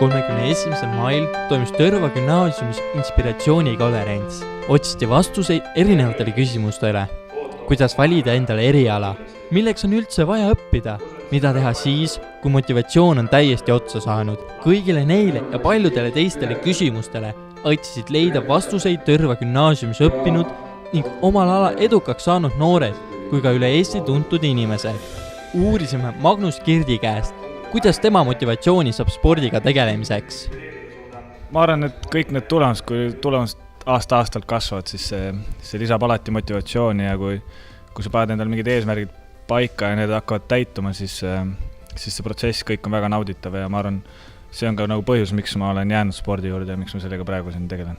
31. mail toimus Tõrva gümnaasiumis inspiratsioonikonverents. Otsiti vastuseid erinevatele küsimustele. Kuidas valida endale eriala? Milleks on üldse vaja õppida? Mida teha siis, kui motivatsioon on täiesti otsa saanud? Kõigile neile ja paljudele teistele küsimustele aitasid leida vastuseid Tõrva gümnaasiumis õppinud ning omal ala edukaks saanud noored kui ka üle Eesti tuntud inimesed. Uurisime Magnus Kirdi käest, kuidas tema motivatsiooni saab spordiga tegelemiseks. Ma arvan, et kõik need tulemused, kui tulemused aasta-aastalt kasvavad, siis see lisab alati motivatsiooni ja kui sa paned endale mingid eesmärgid paika ja need hakkavad täituma, siis see protsess kõik on väga nauditav ja ma arvan, see on ka nagu põhjus, miks ma olen jäänud spordi juurde ja miks ma sellega praegu siin tegelen.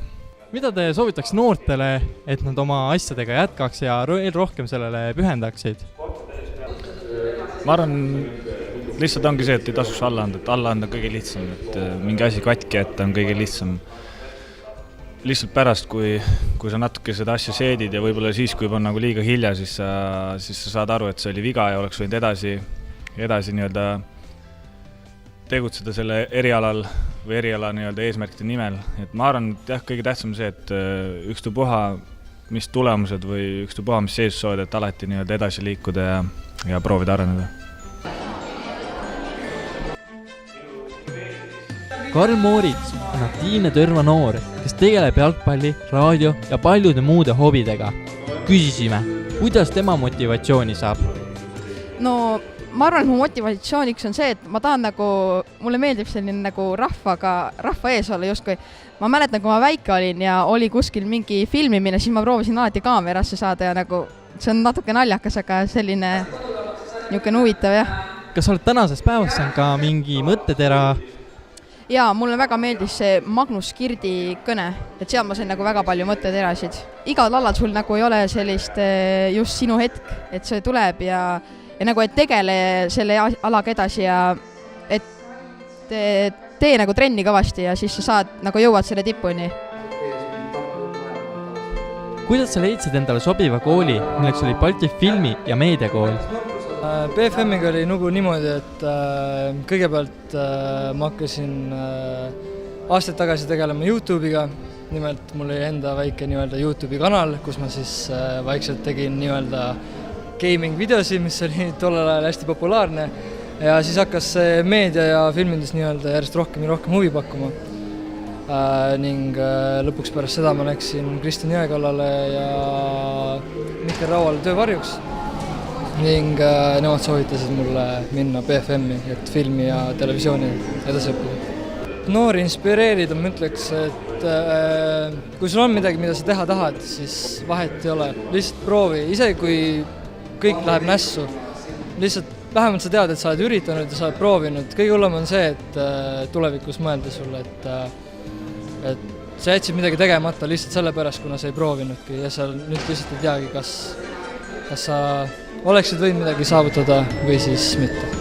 Mida te soovitaks noortele, et nad oma asjadega jätkaks ja rohkem sellele pühendaksid? Ma arvan, lihtsalt ongi see, et ei tasuks alla anda, et alla anda on kõige lihtsam, et mingi asi katki jätta on kõige lihtsam. Lihtsalt pärast, kui sa natuke seda asja seedid ja võib-olla siis, kui on nagu liiga hilja, siis sa saad aru, et see oli viga ja oleks võinud edasi nii-öelda tegutseda selle erialal või eriala nii-öelda eesmärkide nimel. Et ma arvan, et jah, kõige tähtsam see, et ükstapuha mis tulemused või ükstapuha mis sees soovid, et alati nii-öelda edasi liikuda ja proovida areneda. Karl Moorits on aktiivne Tõrva noor, kes tegeleb jalgpalli, raadio ja paljude muude hobidega. Küsisime, kuidas tema motivatsiooni saab? No, ma arvan, et mu motivatsiooniks on see, et ma tahan mulle meeldib selline nagu rahva ees olla justkui. Ma mäletan, kui ma väike olin ja oli kuskil mingi filmimine, siis ma proovisin alati kaamerasse saada ja see on natuke naljakas, aga selline niisugune huvitav, jah. Kas oled tänases päevas on ka mingi mõttetera? Jaa, mulle väga meeldis see Magnus Kirdi kõne, et seal ma sain väga palju mõtteterasid. Igal alal sul ei ole sellist just sinu hetk, et see tuleb ja et tegele selle alaga edasi ja et tee trenni kõvasti ja siis sa jõuad selle tipuni. Kuidas sa leidsid endale sobiva kooli, milleks oli Balti filmi- ja meediakool? BFM-iga oli niimoodi, et kõigepealt ma hakkasin aastaid tagasi tegelema YouTube'iga. Nimelt mul oli enda väike YouTube'i kanal, kus ma siis vaikselt tegin gaming videosi, mis oli tollel ajal hästi populaarne ja siis hakkas see meedia ja filmindus järjest rohkem ja rohkem huvi pakkuma. Ning lõpuks pärast seda ma läksin Kristjan Jõekallale ja Mihkel Rauale töövarjuks ning nemad soovitasid mulle minna BFM-i, et filmi ja televisiooni edasi õppida. Noori inspireerida, ma ütleks, et kui sul on midagi, mida sa teha tahad, siis vahet ei ole. Lihtsalt proovi, isegi kui kõik läheb nässu. Lihtsalt vähemalt sa tead, et sa oled üritanud ja sa oled proovinud. Kõige hullem on see, et tulevikus mõelda sulle, et sa jätsid midagi tegemata lihtsalt sellepärast, kuna sa ei proovinudki ja sa nüüd lihtsalt ei teagi, kas sa oleksid võinud midagi saavutada või siis mitte.